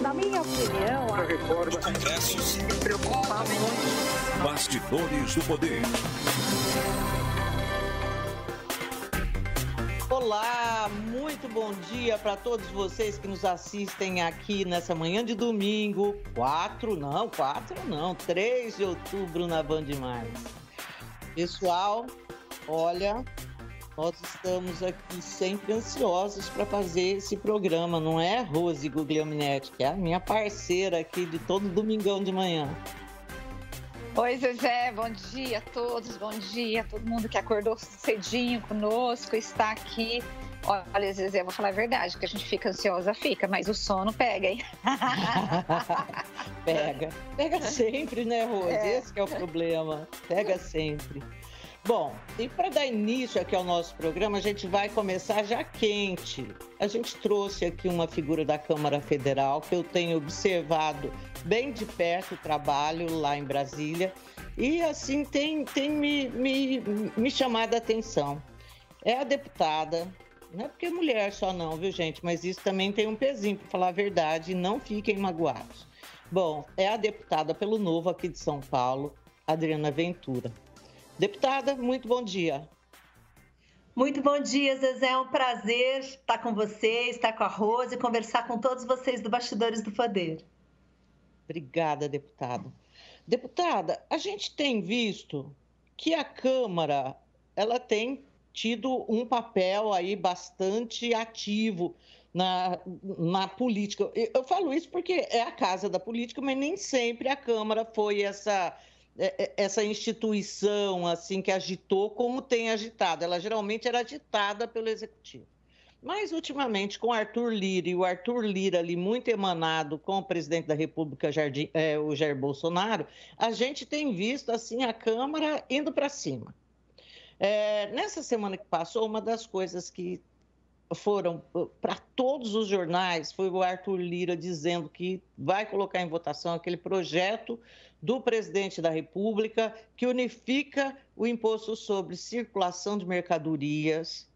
Na minha opinião, a reforma Congressos me preocupa muito. Bastidores do Poder. Olá, muito bom dia para todos vocês que nos assistem aqui nessa manhã de domingo, 3 de outubro na Band Mais. Pessoal, olha, nós estamos aqui sempre ansiosos para fazer esse programa, não é, Rose Guglielminetti, que é a minha parceira aqui de todo domingão de manhã. Oi, Zezé, bom dia a todos, bom dia a todo mundo que acordou cedinho conosco, está aqui. Olha, Zezé, eu vou falar a verdade, que a gente fica ansiosa, mas o sono pega, hein? Pega sempre, né, Rose? Esse que é o problema, pega sempre. Bom, e para dar início aqui ao nosso programa, a gente vai começar já quente. A gente trouxe aqui uma figura da Câmara Federal que eu tenho observado bem de perto o trabalho lá em Brasília e, assim, tem me chamado a atenção. É a deputada, não é porque é mulher só não, viu, gente? Mas isso também tem um pezinho, para falar a verdade, e não fiquem magoados. Bom, é a deputada pelo Novo aqui de São Paulo, Adriana Ventura. Deputada, muito bom dia. Muito bom dia, Zezé. É um prazer estar com você, estar com a Rose e conversar com todos vocês do Bastidores do Poder. Obrigada, deputada. Deputada, a gente tem visto que a Câmara ela tem tido um papel aí bastante ativo na política. Eu falo isso porque é a casa da política, mas nem sempre a Câmara foi essa instituição assim que agitou como tem agitado. Ela geralmente era agitada pelo Executivo. Mas, ultimamente, com Arthur Lira e o Arthur Lira ali muito emanado com o presidente da República, o Jair Bolsonaro, a gente tem visto assim a Câmara indo para cima. Nessa semana que passou, uma das coisas que foram para todos os jornais foi o Arthur Lira dizendo que vai colocar em votação aquele projeto do presidente da República que unifica o imposto sobre circulação de mercadorias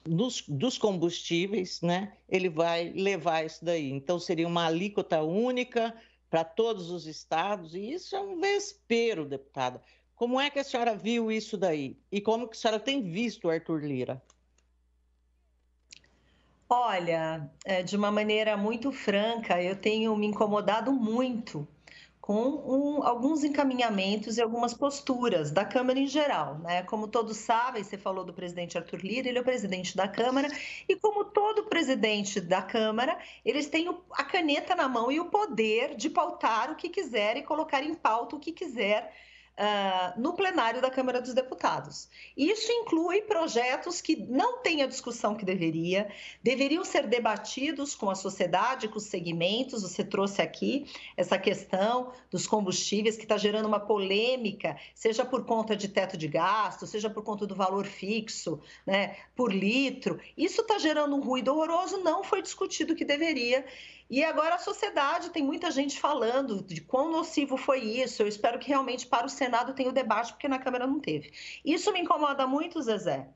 dos combustíveis, né? Ele vai levar isso daí. Então, seria uma alíquota única para todos os estados, e isso é um vespeiro, deputada. Como é que a senhora viu isso daí? E como que a senhora tem visto o Arthur Lira? Olha, de uma maneira muito franca, eu tenho me incomodado muito com alguns encaminhamentos e algumas posturas da Câmara em geral, né? Como todos sabem, você falou do presidente Arthur Lira, ele é o presidente da Câmara, e como todo presidente da Câmara, eles têm a caneta na mão e o poder de pautar o que quiser e colocar em pauta o que quiser no plenário da Câmara dos Deputados. Isso inclui projetos que não têm a discussão que deveriam ser debatidos com a sociedade, com os segmentos. Você trouxe aqui essa questão dos combustíveis que está gerando uma polêmica, seja por conta de teto de gasto, seja por conta do valor fixo, né, por litro. Isso está gerando um ruído horroroso, não foi discutido o que deveria. E agora a sociedade, tem muita gente falando de quão nocivo foi isso. Eu espero que realmente para o Senado tenha o debate, porque na Câmara não teve. Isso me incomoda muito, Zezé,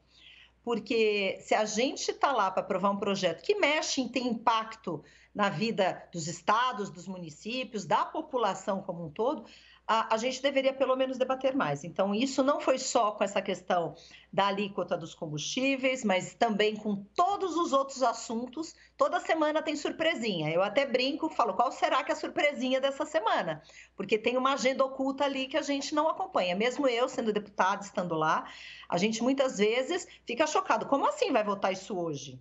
porque se a gente está lá para aprovar um projeto que mexe e tem impacto na vida dos estados, dos municípios, da população como um todo, a gente deveria pelo menos debater mais. Então, isso não foi só com essa questão da alíquota dos combustíveis, mas também com todos os outros assuntos. Toda semana tem surpresinha. Eu até brinco, falo, qual será que é a surpresinha dessa semana? Porque tem uma agenda oculta ali que a gente não acompanha. Mesmo eu, sendo deputada, estando lá, a gente muitas vezes fica chocado. Como assim vai votar isso hoje?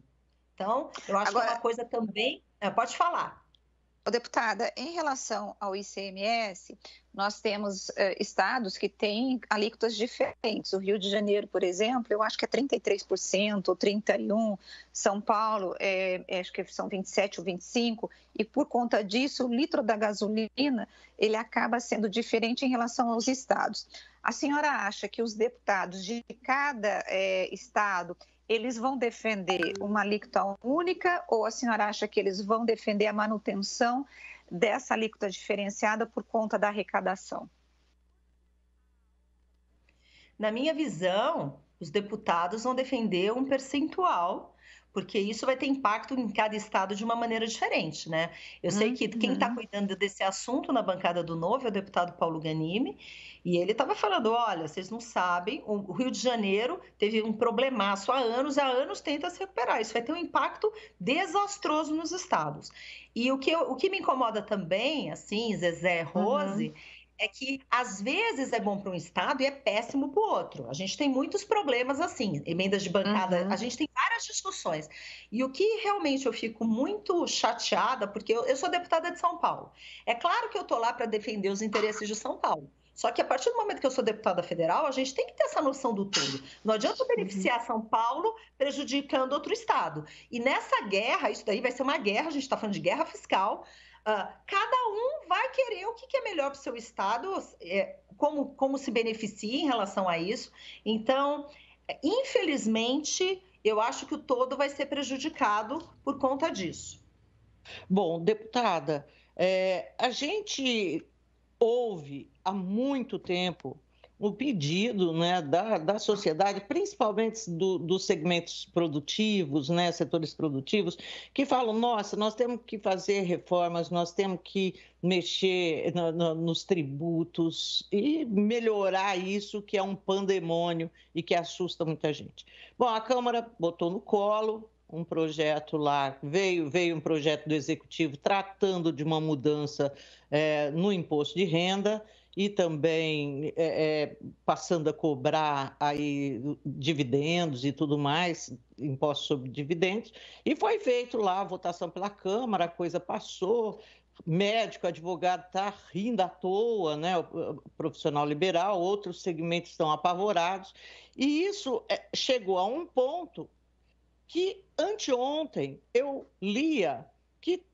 Então, eu acho que é uma coisa também... Pode falar. Deputada, em relação ao ICMS, nós temos estados que têm alíquotas diferentes. O Rio de Janeiro, por exemplo, eu acho que é 33% ou 31%. São Paulo, acho que são 27% ou 25%. E por conta disso, o litro da gasolina ele acaba sendo diferente em relação aos estados. A senhora acha que os deputados de cada estado eles vão defender uma alíquota única ou a senhora acha que eles vão defender a manutenção dessa alíquota diferenciada por conta da arrecadação? Na minha visão, os deputados vão defender um percentual, porque isso vai ter impacto em cada estado de uma maneira diferente, né? Eu sei que quem está cuidando desse assunto na bancada do Novo é o deputado Paulo Ganimi, e ele estava falando, olha, vocês não sabem, o Rio de Janeiro teve um problemaço há anos tenta se recuperar, isso vai ter um impacto desastroso nos estados. E o que me incomoda também, assim, Zezé, Rose, é que às vezes é bom para um estado e é péssimo para o outro. A gente tem muitos problemas assim, emendas de bancada, a gente tem várias discussões. E o que realmente eu fico muito chateada, porque eu sou deputada de São Paulo. É claro que eu estou lá para defender os interesses de São Paulo. Só que a partir do momento que eu sou deputada federal, a gente tem que ter essa noção do todo. Não adianta beneficiar São Paulo prejudicando outro estado. E nessa guerra, isso daí vai ser uma guerra, a gente está falando de guerra fiscal. Cada um vai querer o que é melhor para o seu estado, como se beneficia em relação a isso. Então, infelizmente, eu acho que o todo vai ser prejudicado por conta disso. Bom, deputada, a gente ouve há muito tempo o pedido, né, da sociedade, principalmente dos segmentos produtivos, né, setores produtivos, que falam, nossa, nós temos que fazer reformas, nós temos que mexer nos tributos e melhorar isso, que é um pandemônio e que assusta muita gente. Bom, a Câmara botou no colo um projeto lá, veio um projeto do Executivo tratando de uma mudança no imposto de renda, e também passando a cobrar aí dividendos e tudo mais, impostos sobre dividendos, e foi feito lá a votação pela Câmara, a coisa passou, médico, advogado está rindo à toa, né? O profissional liberal, outros segmentos estão apavorados, e isso chegou a um ponto que anteontem eu lia que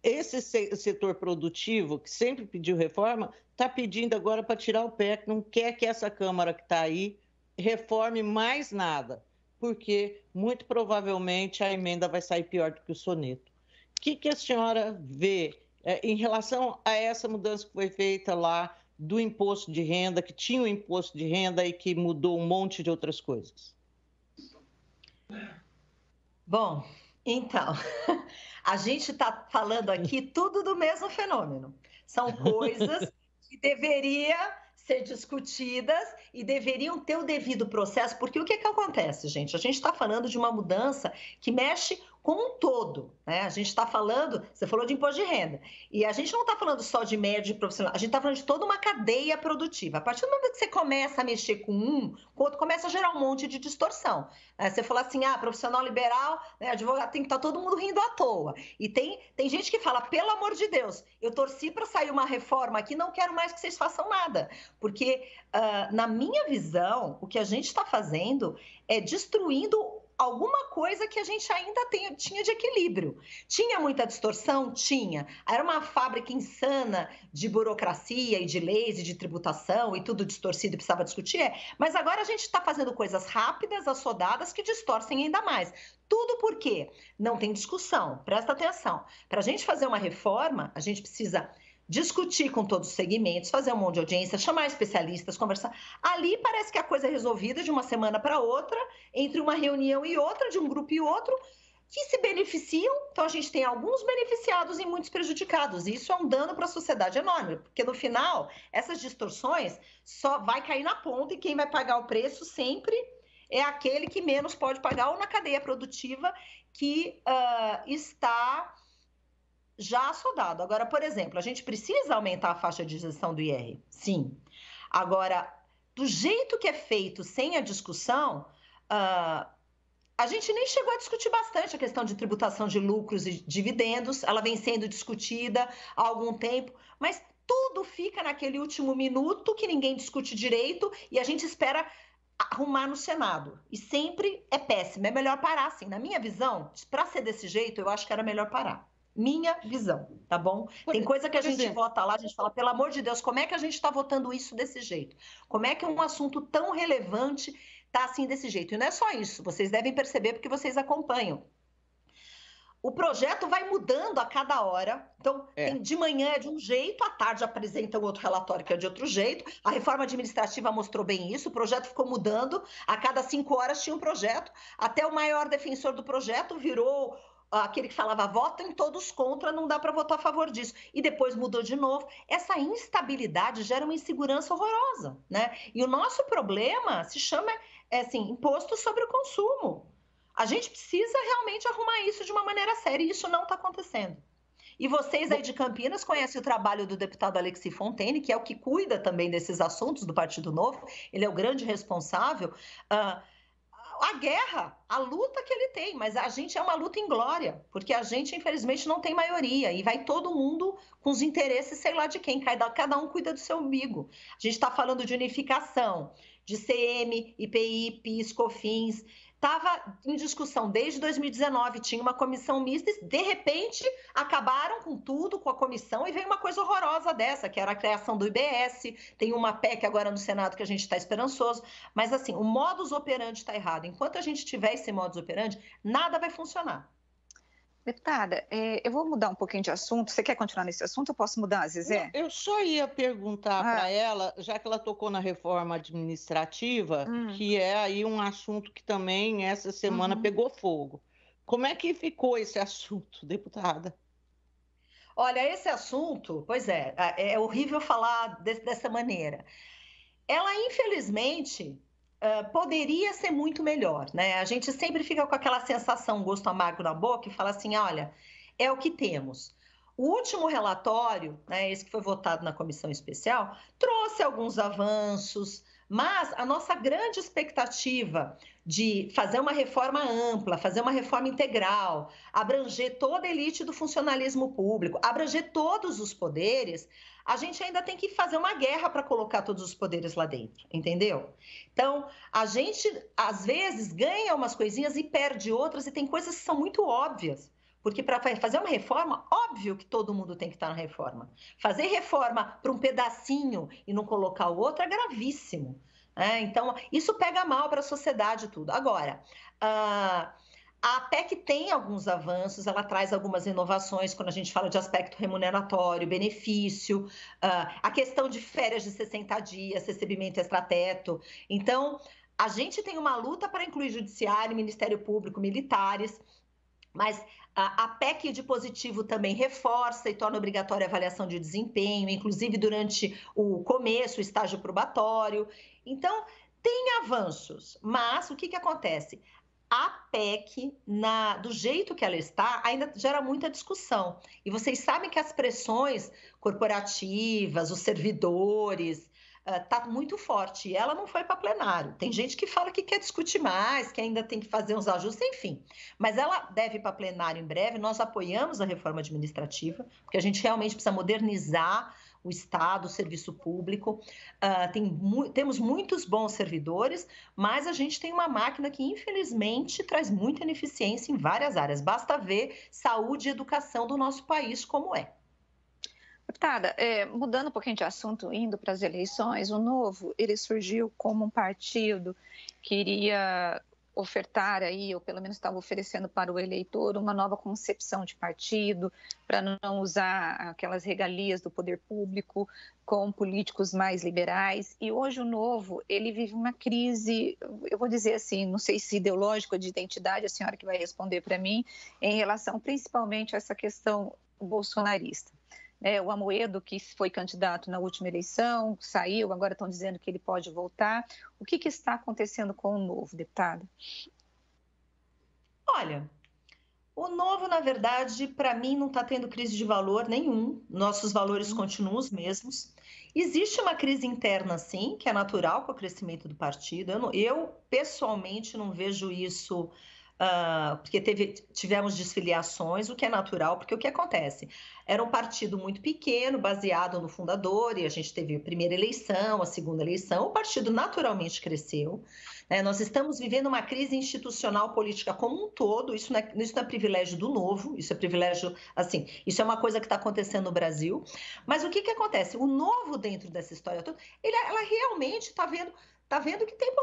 esse setor produtivo, que sempre pediu reforma, está pedindo agora para tirar o pé, que não quer que essa Câmara que está aí reforme mais nada, porque muito provavelmente a emenda vai sair pior do que o soneto. O que a senhora vê em relação a essa mudança que foi feita lá do imposto de renda, que tinha o imposto de renda e que mudou um monte de outras coisas? Bom, então, a gente está falando aqui tudo do mesmo fenômeno. São coisas que deveriam ser discutidas e deveriam ter o devido processo, porque o que acontece, gente? A gente está falando de uma mudança que mexe com um todo, né? A gente está falando, você falou de imposto de renda, e a gente não está falando só de médio e profissional, a gente está falando de toda uma cadeia produtiva. A partir do momento que você começa a mexer com um, o outro começa a gerar um monte de distorção. Você fala assim, profissional liberal, né, advogado, tem que estar todo mundo rindo à toa. E tem gente que fala, pelo amor de Deus, eu torci para sair uma reforma aqui, não quero mais que vocês façam nada. Porque, na minha visão, o que a gente está fazendo é destruindo alguma coisa que a gente ainda tinha de equilíbrio. Tinha muita distorção? Tinha. Era uma fábrica insana de burocracia e de leis e de tributação e tudo distorcido e precisava discutir. Mas agora a gente está fazendo coisas rápidas, assodadas, que distorcem ainda mais. Tudo porque não tem discussão. Presta atenção. Para a gente fazer uma reforma, a gente precisa discutir com todos os segmentos, fazer um monte de audiência, chamar especialistas, conversar. Ali parece que a coisa é resolvida de uma semana para outra, entre uma reunião e outra, de um grupo e outro, que se beneficiam. Então, a gente tem alguns beneficiados e muitos prejudicados. E isso é um dano para a sociedade enorme, porque no final, essas distorções só vai cair na ponta e quem vai pagar o preço sempre é aquele que menos pode pagar ou na cadeia produtiva que está já assodado. Agora, por exemplo, a gente precisa aumentar a faixa de isenção do IR? Sim. Agora, do jeito que é feito, sem a discussão, a gente nem chegou a discutir bastante a questão de tributação de lucros e dividendos, ela vem sendo discutida há algum tempo, mas tudo fica naquele último minuto que ninguém discute direito e a gente espera arrumar no Senado. E sempre é péssimo, é melhor parar assim. Na minha visão, para ser desse jeito, eu acho que era melhor parar. Minha visão, tá bom? Tem coisa que a gente vota lá, a gente fala, pelo amor de Deus, como é que a gente está votando isso desse jeito? Como é que um assunto tão relevante está assim desse jeito? E não é só isso, vocês devem perceber porque vocês acompanham. o projeto vai mudando a cada hora. Então, de manhã é de um jeito, à tarde apresenta outro relatório que é de outro jeito. A reforma administrativa mostrou bem isso, o projeto ficou mudando. A cada 5 horas tinha um projeto. Até o maior defensor do projeto virou aquele que falava votem todos contra, não dá para votar a favor disso. E depois mudou de novo. Essa instabilidade gera uma insegurança horrorosa, né? E o nosso problema se chama imposto sobre o consumo. A gente precisa realmente arrumar isso de uma maneira séria e isso não está acontecendo. E vocês aí de Campinas conhecem o trabalho do deputado Alexis Fontaine, que é o que cuida também desses assuntos do Partido Novo, ele é o grande responsável. A guerra, a luta que ele tem, mas a gente é uma luta inglória, porque a gente, infelizmente, não tem maioria e vai todo mundo com os interesses, sei lá de quem, cada um cuida do seu umbigo. A gente está falando de unificação, de CM, IPI, PIS, COFINS. Estava em discussão desde 2019, tinha uma comissão mista e, de repente, acabaram com tudo, com a comissão, e veio uma coisa horrorosa dessa, que era a criação do IBS, tem uma PEC agora no Senado que a gente está esperançoso, mas, assim, o modus operandi está errado. Enquanto a gente tiver esse modus operandi, nada vai funcionar. Deputada, eu vou mudar um pouquinho de assunto. Você quer continuar nesse assunto? Eu posso mudar, Zezé? Eu só ia perguntar para ela, já que ela tocou na reforma administrativa, que é aí um assunto que também essa semana pegou fogo. Como é que ficou esse assunto, deputada? Olha, esse assunto, pois é horrível falar dessa maneira. Ela, infelizmente, poderia ser muito melhor, né? A gente sempre fica com aquela sensação, gosto amargo na boca, e fala assim, olha, é o que temos. O último relatório, né, esse que foi votado na comissão especial, trouxe alguns avanços, mas a nossa grande expectativa de fazer uma reforma ampla, fazer uma reforma integral, abranger toda a elite do funcionalismo público, abranger todos os poderes, a gente ainda tem que fazer uma guerra para colocar todos os poderes lá dentro, entendeu? Então, a gente, às vezes, ganha umas coisinhas e perde outras, e tem coisas que são muito óbvias. Porque para fazer uma reforma, óbvio que todo mundo tem que estar na reforma. Fazer reforma para um pedacinho e não colocar o outro é gravíssimo. Então, isso pega mal para a sociedade tudo. Agora, a PEC tem alguns avanços, ela traz algumas inovações quando a gente fala de aspecto remuneratório, benefício, a questão de férias de 60 dias, recebimento extrateto. Então, a gente tem uma luta para incluir judiciário, Ministério Público, militares, mas a PEC de positivo também reforça e torna obrigatória a avaliação de desempenho, inclusive durante o começo, o estágio probatório. Então, tem avanços, mas o que acontece? A PEC, do jeito que ela está, ainda gera muita discussão. E vocês sabem que as pressões corporativas, os servidores, está muito forte. E ela não foi para plenário. Tem gente que fala que quer discutir mais, que ainda tem que fazer uns ajustes, enfim. Mas ela deve ir para plenário em breve. Nós apoiamos a reforma administrativa, porque a gente realmente precisa modernizar o Estado, o serviço público. Temos muitos bons servidores, mas a gente tem uma máquina que, infelizmente, traz muita ineficiência em várias áreas. Basta ver saúde e educação do nosso país como é. Deputada, mudando um pouquinho de assunto, indo para as eleições, o Novo, ele surgiu como um partido que iria ofertar aí, ou pelo menos estava oferecendo para o eleitor, uma nova concepção de partido, para não usar aquelas regalias do poder público com políticos mais liberais. E hoje o Novo, ele vive uma crise, eu vou dizer assim, não sei se ideológica ou de identidade, a senhora que vai responder para mim, em relação principalmente a essa questão bolsonarista. O Amoedo, que foi candidato na última eleição, saiu, agora estão dizendo que ele pode voltar. O que está acontecendo com o Novo, deputada? Olha, o Novo, na verdade, para mim, não está tendo crise de valor nenhum. Nossos valores continuam os mesmos. Existe uma crise interna, sim, que é natural com o crescimento do partido. Eu pessoalmente, não vejo isso... porque tivemos desfiliações, o que é natural, porque o que acontece? Era um partido muito pequeno, baseado no fundador, e a gente teve a primeira eleição, a segunda eleição, o partido naturalmente cresceu. Nós estamos vivendo uma crise institucional política como um todo, isso não é privilégio do Novo, isso é privilégio, assim, isso é uma coisa que está acontecendo no Brasil. Mas o que acontece? O Novo, dentro dessa história toda, ela realmente está vendo está vendo que tem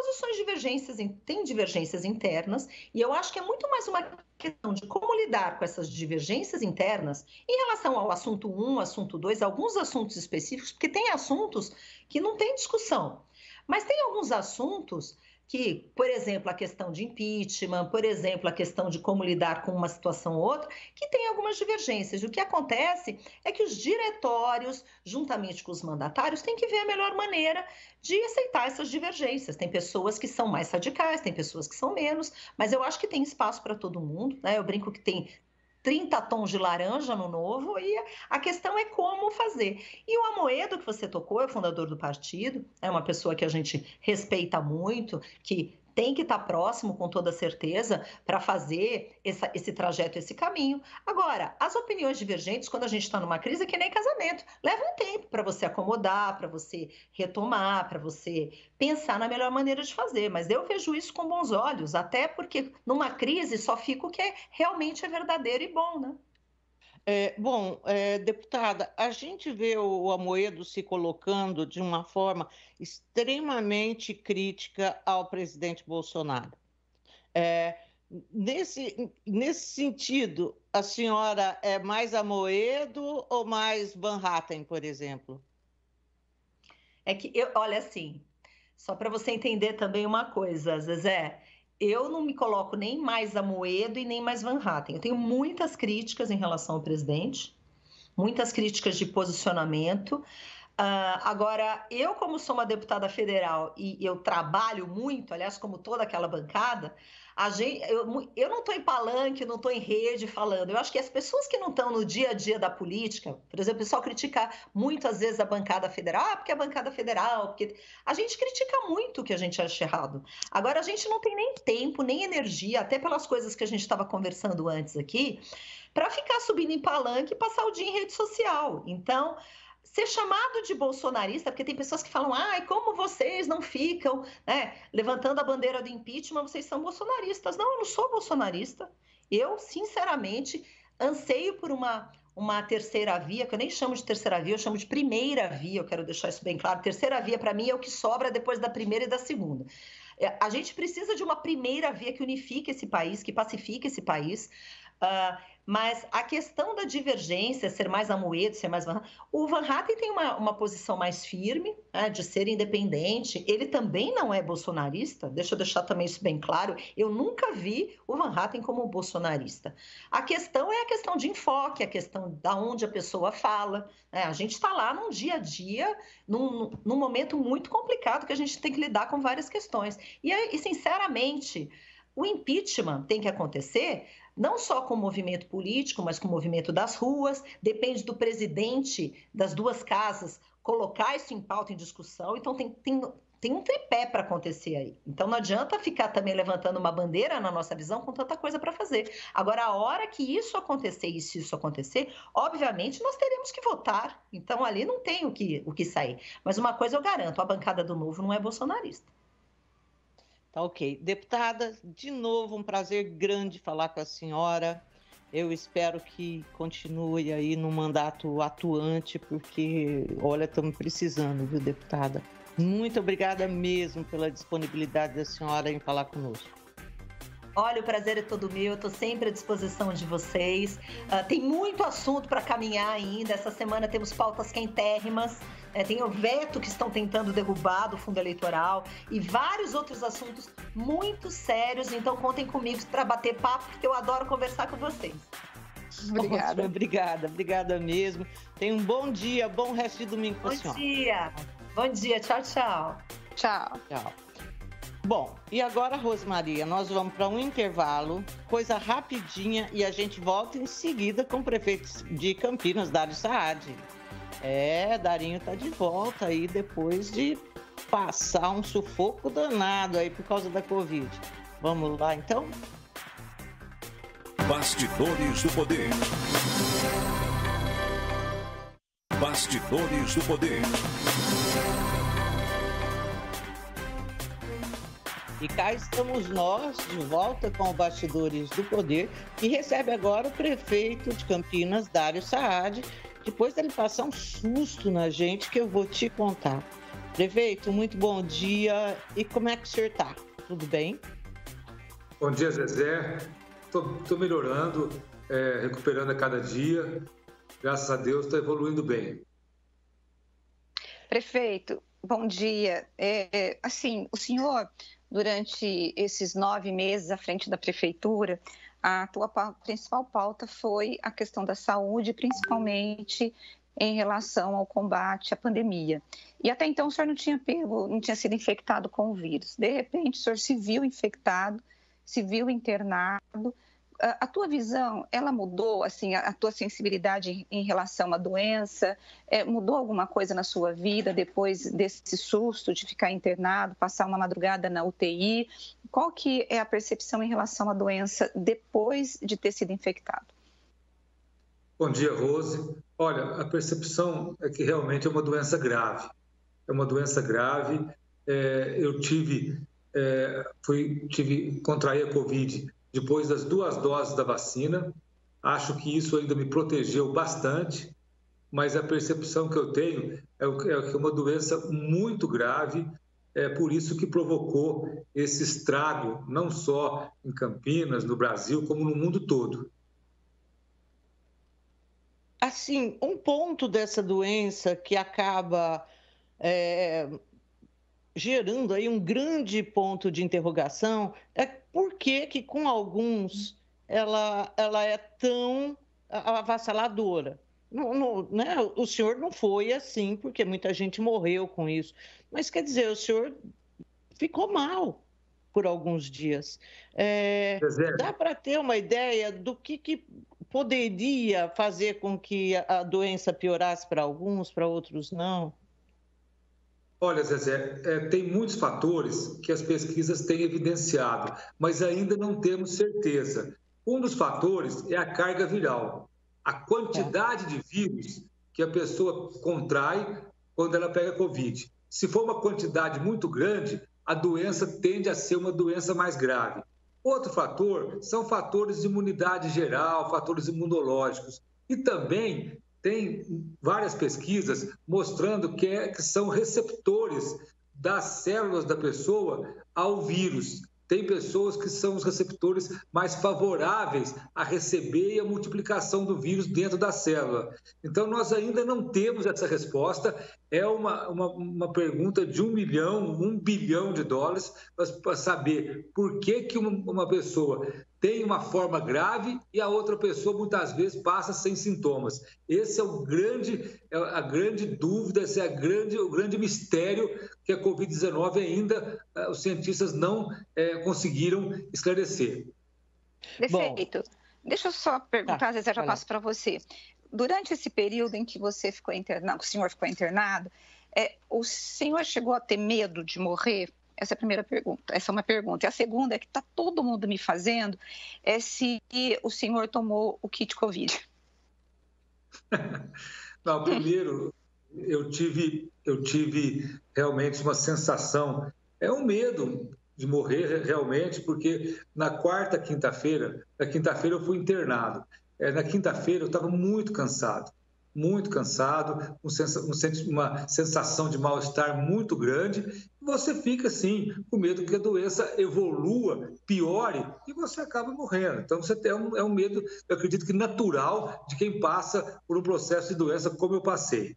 tem divergências internas, e eu acho que é muito mais uma questão de como lidar com essas divergências internas em relação ao assunto 1, assunto 2, alguns assuntos específicos, porque tem assuntos que não tem discussão, mas tem alguns assuntos que, por exemplo, a questão de impeachment, por exemplo, a questão de como lidar com uma situação ou outra, que tem algumas divergências. O que acontece é que os diretórios, juntamente com os mandatários, têm que ver a melhor maneira de aceitar essas divergências. Tem pessoas que são mais radicais, tem pessoas que são menos, mas eu acho que tem espaço para todo mundo, né? Eu brinco que tem 30 tons de laranja no Novo, e a questão é como fazer. E o Amoedo, que você tocou, é o fundador do partido, é uma pessoa que a gente respeita muito, que tem que estar próximo, com toda certeza, para fazer esse trajeto, esse caminho. Agora, as opiniões divergentes, quando a gente está numa crise, é que nem casamento. Leva um tempo para você acomodar, para você retomar, para você pensar na melhor maneira de fazer. Mas eu vejo isso com bons olhos, até porque numa crise só fica o que realmente é verdadeiro e bom, né? Deputada, a gente vê o Amoedo se colocando de uma forma extremamente crítica ao presidente Bolsonaro. Nesse sentido, a senhora é mais Amoedo ou mais Van Hatten, por exemplo? Olha assim, só para você entender também uma coisa, Zezé, eu não me coloco nem mais Amoedo e nem mais Van Hatten. Eu tenho muitas críticas em relação ao presidente, muitas críticas de posicionamento. Agora, eu, como sou uma deputada federal e eu trabalho muito, aliás, como toda aquela bancada, eu não estou em palanque, não estou em rede falando. Eu acho que as pessoas que não estão no dia a dia da política, por exemplo, o pessoal critica muito, às vezes, a bancada federal, porque a bancada federal, porque a gente critica muito o que a gente acha errado. Agora, a gente não tem nem tempo, nem energia, até pelas coisas que a gente estava conversando antes aqui, para ficar subindo em palanque e passar o dia em rede social. Então, ser chamado de bolsonarista, porque tem pessoas que falam, como vocês não ficam, né, levantando a bandeira do impeachment, vocês são bolsonaristas. Não, eu não sou bolsonarista. Eu, sinceramente, anseio por uma terceira via, que eu nem chamo de terceira via, eu chamo de primeira via, eu quero deixar isso bem claro. Terceira via, para mim, é o que sobra depois da primeira e da segunda. A gente precisa de uma primeira via que unifique esse país, que pacifique esse país, mas a questão da divergência, ser mais Amoedo, ser mais Van Hatten, o Van Hatten tem uma posição mais firme, né, de ser independente. Ele também não é bolsonarista, deixa eu deixar também isso bem claro. Eu nunca vi o Van Hatten como bolsonarista. A questão é a questão de enfoque, a questão da onde a pessoa fala, né? A gente está lá num dia a dia, num momento muito complicado que a gente tem que lidar com várias questões. E sinceramente, o impeachment tem que acontecer não só com o movimento político, mas com o movimento das ruas. Depende do presidente das duas casas colocar isso em pauta, em discussão. Então, tem um tripé para acontecer aí. Então, não adianta ficar também levantando uma bandeira, na nossa visão, com tanta coisa para fazer. Agora, a hora que isso acontecer, e se isso acontecer, obviamente, nós teremos que votar. Então, ali não tem o que sair. Mas uma coisa eu garanto, a bancada do Novo não é bolsonarista. Tá ok. Deputada, de novo, um prazer grande falar com a senhora. Eu espero que continue aí no mandato atuante, porque, olha, estamos precisando, viu, deputada? Muito obrigada mesmo pela disponibilidade da senhora em falar conosco. Olha, o prazer é todo meu, eu estou sempre à disposição de vocês. Tem muito assunto para caminhar ainda. Essa semana temos pautas quentérrimas. Tem o veto que estão tentando derrubar do fundo eleitoral e vários outros assuntos muito sérios. Então, contem comigo para bater papo, porque eu adoro conversar com vocês. Obrigada. Obrigada mesmo. Tenha um bom dia, bom resto de domingo para a senhora. Bom dia, tchau, tchau. Tchau. Bom, e agora, Rosmaria, nós vamos para um intervalo, coisa rapidinha, e a gente volta em seguida com o prefeito de Campinas, Dário Saad. Darinho está de volta aí depois de passar um sufoco danado aí por causa da Covid. Vamos lá, então? Bastidores do Poder. Bastidores do Poder. E cá estamos nós, de volta com o Bastidores do Poder, que recebe agora o prefeito de Campinas, Dário Saad, depois dele passar um susto na gente, que eu vou te contar. Prefeito, muito bom dia. E como é que o senhor está? Tudo bem? Bom dia, Zezé. Estou melhorando, recuperando a cada dia. Graças a Deus, está evoluindo bem. Prefeito, bom dia. Assim, o senhor, durante esses 9 meses à frente da prefeitura, a tua principal pauta foi a questão da saúde, principalmente em relação ao combate à pandemia. E até então o senhor não tinha sido infectado com o vírus. De repente, o senhor se viu infectado, se viu internado. A tua visão, ela mudou, assim, a tua sensibilidade em relação à doença? Mudou alguma coisa na sua vida depois desse susto de ficar internado, passar uma madrugada na UTI? Qual que é a percepção em relação à doença depois de ter sido infectado? Bom dia, Rose. Olha, a percepção é que realmente é uma doença grave. É uma doença grave. Eu contraí a Covid depois das 2 doses da vacina. Acho que isso ainda me protegeu bastante, mas a percepção que eu tenho é que é uma doença muito grave. É por isso que provocou esse estrago, não só em Campinas, no Brasil, como no mundo todo. Assim, um ponto dessa doença que acaba gerando aí um grande ponto de interrogação é por que com alguns ela é tão avassaladora. Né? O senhor não foi assim, porque muita gente morreu com isso. Mas, quer dizer, o senhor ficou mal por alguns dias. Dá para ter uma ideia do que poderia fazer com que a doença piorasse para alguns, para outros não? Olha, Zezé, tem muitos fatores que as pesquisas têm evidenciado, mas ainda não temos certeza. Um dos fatores é a carga viral, a quantidade de vírus que a pessoa contrai quando ela pega Covid. Se for uma quantidade muito grande, a doença tende a ser uma doença mais grave. Outro fator são fatores de imunidade geral, fatores imunológicos. E também tem várias pesquisas mostrando que são receptores das células da pessoa ao vírus. Tem pessoas que são os receptores mais favoráveis a receber e a multiplicação do vírus dentro da célula. Então, nós ainda não temos essa resposta. É uma pergunta de $1 bilhão para saber por que uma pessoa tem uma forma grave e a outra pessoa, muitas vezes, passa sem sintomas. Esse é a grande dúvida, esse é o grande mistério que a Covid-19 ainda os cientistas não conseguiram esclarecer. Prefeito, deixa eu só perguntar, às vezes eu já passo para você. Durante esse período em que você ficou internado, o senhor ficou internado, o senhor chegou a ter medo de morrer? Essa é a primeira pergunta. Essa é uma pergunta. E a segunda, que está todo mundo me fazendo, é se o senhor tomou o kit Covid. Não, primeiro, eu tive realmente uma sensação, um medo de morrer realmente, porque na quinta-feira eu fui internado. Na quinta-feira eu estava muito cansado, uma sensação de mal-estar muito grande. Você fica, assim, com medo que a doença evolua, piore, e você acaba morrendo. Então, você tem um medo, eu acredito que natural, de quem passa por um processo de doença como eu passei.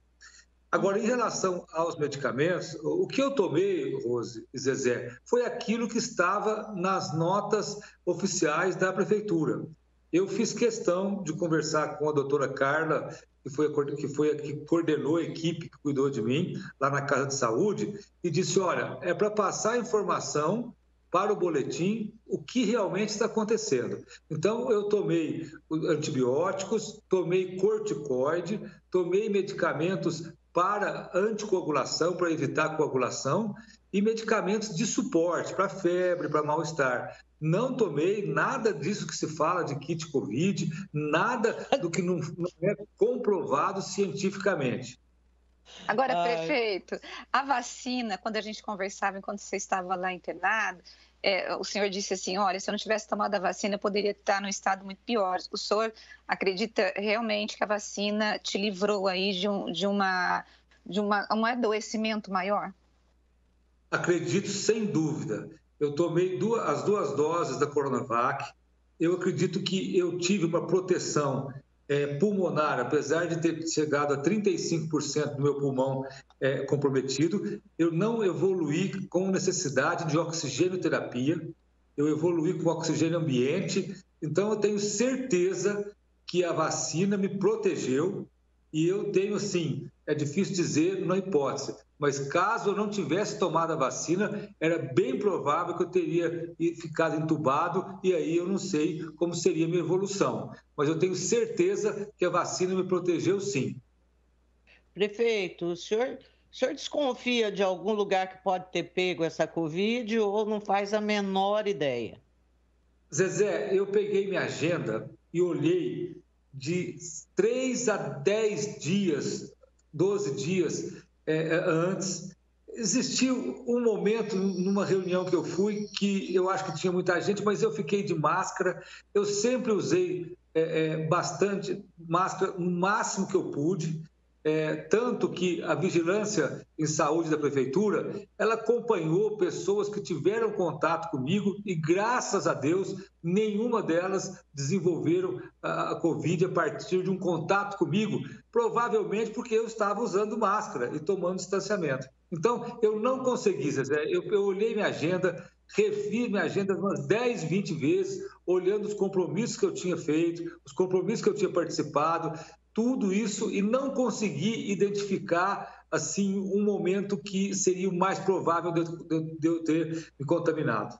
Agora, em relação aos medicamentos, o que eu tomei, Rose e Zezé, foi aquilo que estava nas notas oficiais da prefeitura. Eu fiz questão de conversar com a doutora Carla, que a que coordenou a equipe que cuidou de mim lá na Casa de Saúde, e disse, olha, é para passar a informação para o boletim o que realmente está acontecendo. Então, eu tomei antibióticos, tomei corticoide, tomei medicamentos para anticoagulação, para evitar coagulação, e medicamentos de suporte para febre, para mal-estar. Não tomei nada disso que se fala de kit Covid, nada do que não é comprovado cientificamente. Agora, prefeito, a vacina, quando a gente conversava enquanto você estava lá internado, o senhor disse assim, olha, se eu não tivesse tomado a vacina, eu poderia estar num estado muito pior. O senhor acredita realmente que a vacina te livrou aí de um adoecimento maior? Acredito, sem dúvida. Eu tomei as 2 doses da Coronavac. Eu acredito que eu tive uma proteção pulmonar, apesar de ter chegado a 35% do meu pulmão comprometido. Eu não evoluí com necessidade de oxigênio-terapia. Eu evoluí com oxigênio ambiente. Então, eu tenho certeza que a vacina me protegeu. E eu tenho, assim, é difícil dizer na hipótese, mas caso eu não tivesse tomado a vacina, era bem provável que eu teria ficado entubado e aí eu não sei como seria a minha evolução. Mas eu tenho certeza que a vacina me protegeu, sim. Prefeito, o senhor desconfia de algum lugar que pode ter pego essa Covid ou não faz a menor ideia? Zezé, eu peguei minha agenda e olhei de 3 a 10 dias, 12 dias antes. Existiu um momento numa reunião que eu fui que eu acho que tinha muita gente, mas eu fiquei de máscara. Eu sempre usei bastante máscara, o máximo que eu pude. Tanto que a vigilância em saúde da prefeitura, ela acompanhou pessoas que tiveram contato comigo e, graças a Deus, nenhuma delas desenvolveram a Covid a partir de um contato comigo, provavelmente porque eu estava usando máscara e tomando distanciamento. Então, eu não consegui, Zezé. Eu olhei minha agenda, revi minha agenda umas 10, 20 vezes, olhando os compromissos que eu tinha feito, os compromissos que eu tinha participado, tudo isso, e não consegui identificar assim um momento que seria o mais provável de eu ter me contaminado.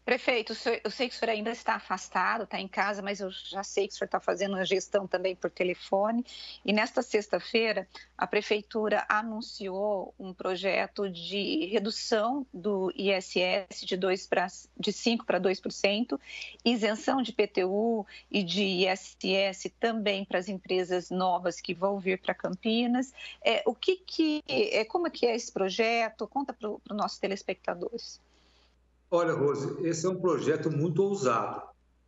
Prefeito, eu sei que o senhor ainda está afastado, está em casa, mas eu já sei que o senhor está fazendo a gestão também por telefone. E nesta sexta-feira, a Prefeitura anunciou um projeto de redução do ISS de 5% para 2%, isenção de IPTU e de ISS também para as empresas novas que vão vir para Campinas. Como é que é esse projeto? Conta para os nossos telespectadores. Olha, Rose, esse é um projeto muito ousado.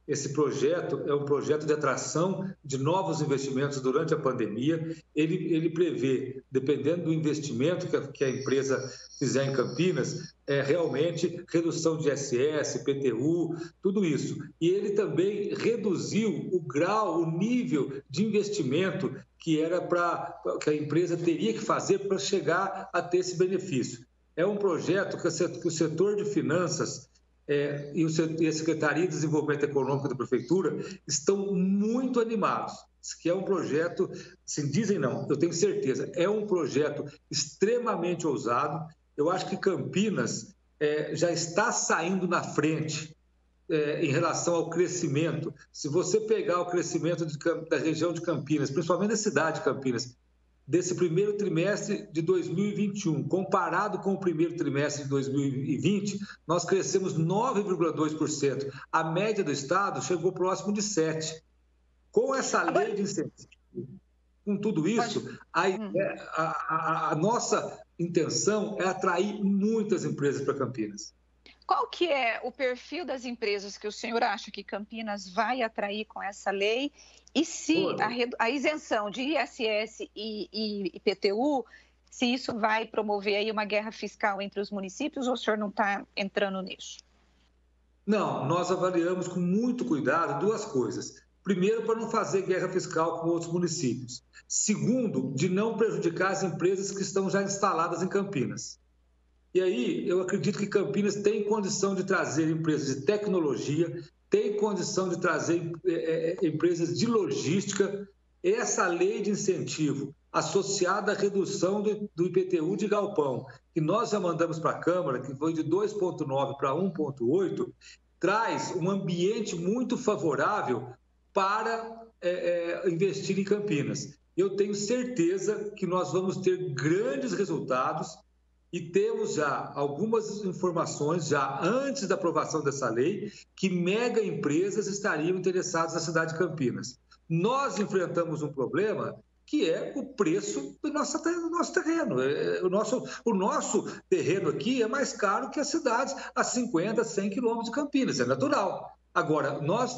Esse projeto é um projeto de atração de novos investimentos durante a pandemia. Ele prevê, dependendo do investimento que a empresa fizer em Campinas, realmente redução de ISS, IPTU, tudo isso. E ele também reduziu o grau, o nível de investimento que a empresa teria que fazer para chegar a ter esse benefício. É um projeto que o setor de finanças e a Secretaria de Desenvolvimento Econômico da Prefeitura estão muito animados, que é um projeto, assim, dizem não, eu tenho certeza, é um projeto extremamente ousado. Eu acho que Campinas já está saindo na frente em relação ao crescimento. Se você pegar o crescimento da região de Campinas, principalmente da cidade de Campinas, desse primeiro trimestre de 2021, comparado com o primeiro trimestre de 2020, nós crescemos 9,2%. A média do Estado chegou próximo de 7%. Com essa lei de incentivo, com tudo isso, a nossa intenção é atrair muitas empresas para Campinas. Qual que é o perfil das empresas que o senhor acha que Campinas vai atrair com essa lei? E se a isenção de ISS e IPTU, se isso vai promover aí uma guerra fiscal entre os municípios, ou o senhor não está entrando nisso? Não, nós avaliamos com muito cuidado 2 coisas. Primeiro, para não fazer guerra fiscal com outros municípios. Segundo, de não prejudicar as empresas que estão já instaladas em Campinas. E aí, eu acredito que Campinas tem condição de trazer empresas de tecnologia, tem condição de trazer empresas de logística. Essa lei de incentivo associada à redução do IPTU de galpão, que nós já mandamos para a Câmara, que foi de 2,9 para 1,8, traz um ambiente muito favorável para investir em Campinas. Eu tenho certeza que nós vamos ter grandes resultados e temos já algumas informações, já antes da aprovação dessa lei, que mega empresas estariam interessadas na cidade de Campinas. Nós enfrentamos um problema que é o preço do nosso terreno. O nosso terreno aqui é mais caro que as cidades a 50, 100 quilômetros de Campinas, é natural. Agora, nós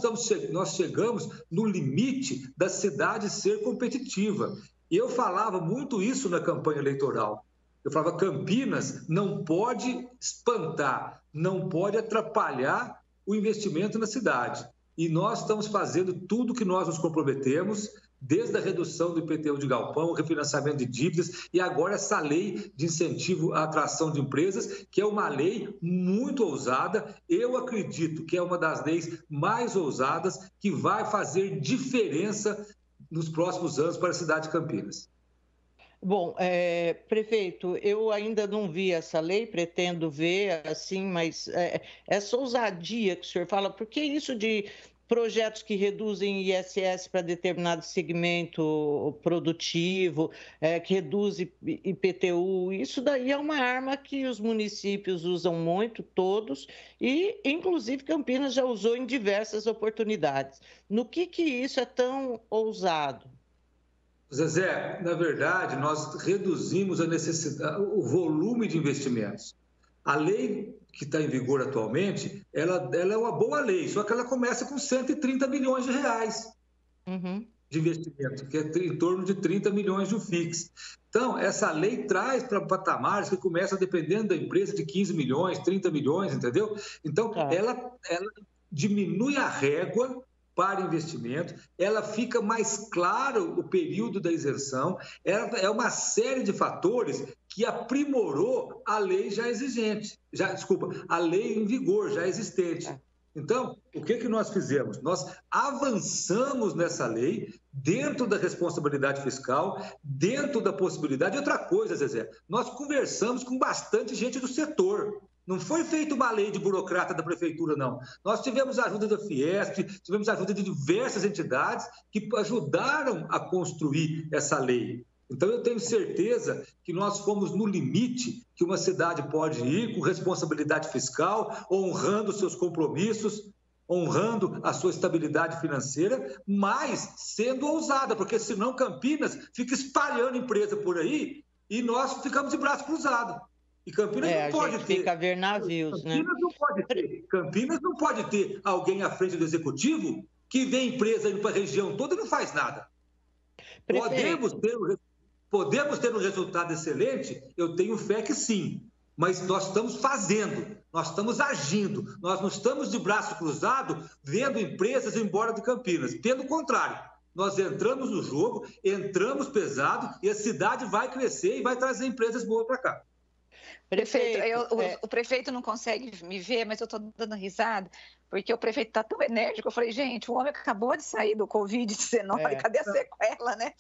chegamos no limite da cidade ser competitiva. E eu falava muito isso na campanha eleitoral. Eu falava, Campinas não pode espantar, não pode atrapalhar o investimento na cidade. E nós estamos fazendo tudo que nós nos comprometemos, desde a redução do IPTU de galpão, o refinanciamento de dívidas e agora essa lei de incentivo à atração de empresas, que é uma lei muito ousada. Eu acredito que é uma das leis mais ousadas que vai fazer diferença nos próximos anos para a cidade de Campinas. Bom, prefeito, eu ainda não vi essa lei, pretendo ver, assim, mas essa ousadia que o senhor fala, por que isso de projetos que reduzem ISS para determinado segmento produtivo, que reduz IPTU, isso daí é uma arma que os municípios usam muito, todos, e inclusive Campinas já usou em diversas oportunidades. No que isso é tão ousado? Zezé, na verdade, nós reduzimos a necessidade, o volume de investimentos. A lei que está em vigor atualmente, ela é uma boa lei, só que ela começa com 130 milhões de reais de investimento, que é em torno de 30 milhões de UFIX. Então, essa lei traz para patamares que começam, dependendo da empresa, de 15 milhões, 30 milhões, entendeu? Então, ela diminui a régua para investimento, ela fica mais claro o período da isenção, é uma série de fatores que aprimorou a lei já existente, a lei em vigor, já existente. Então, o que nós fizemos? Nós avançamos nessa lei dentro da responsabilidade fiscal, dentro da possibilidade. Outra coisa, Zezé, nós conversamos com bastante gente do setor. Não foi feita uma lei de burocrata da prefeitura, não. Nós tivemos a ajuda da Fiesp, tivemos a ajuda de diversas entidades que ajudaram a construir essa lei. Então, eu tenho certeza que nós fomos no limite que uma cidade pode ir com responsabilidade fiscal, honrando seus compromissos, honrando a sua estabilidade financeira, mas sendo ousada, porque senão Campinas fica espalhando empresa por aí e nós ficamos de braço cruzado. E Campinas não pode ter. Fica a ver navios, Campinas não pode ter alguém à frente do executivo que vê empresa indo para a região toda e não faz nada. Podemos ter um resultado excelente? Eu tenho fé que sim. Mas nós estamos fazendo, nós estamos agindo, nós não estamos de braço cruzado vendo empresas ir embora de Campinas. Pelo contrário, nós entramos no jogo, entramos pesado e a cidade vai crescer e vai trazer empresas boas para cá. Prefeito, o prefeito não consegue me ver, mas eu estou dando risada, porque o prefeito está tão enérgico. Eu falei, gente, o homem acabou de sair do Covid-19, cadê a sequela, né?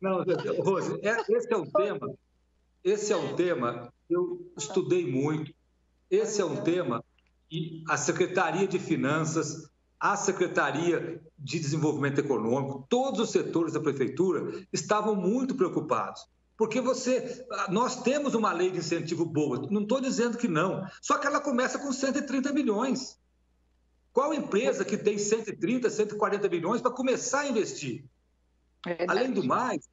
Não, Rose, esse é um tema que eu estudei muito, esse é um tema que a Secretaria de Finanças, a Secretaria de Desenvolvimento Econômico, todos os setores da prefeitura estavam muito preocupados. Porque nós temos uma lei de incentivo boa, não estou dizendo que não, só que ela começa com 130 milhões. Qual empresa que tem 130, 140 milhões para começar a investir? Além do mais,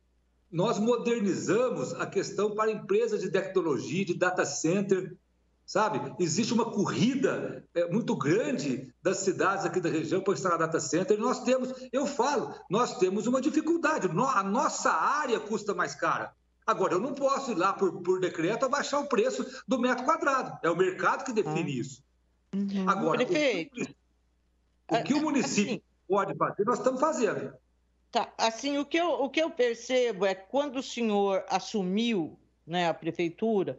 nós modernizamos a questão para empresas de tecnologia, de data center, sabe? Existe uma corrida muito grande das cidades aqui da região para instalar data center. Nós temos uma dificuldade, a nossa área custa mais cara. Agora, eu não posso ir lá por decreto abaixar o preço do metro quadrado. É o mercado que define isso. Agora, o que o município pode fazer, nós estamos fazendo. Tá, assim, o que eu percebo é que quando o senhor assumiu, né, a prefeitura,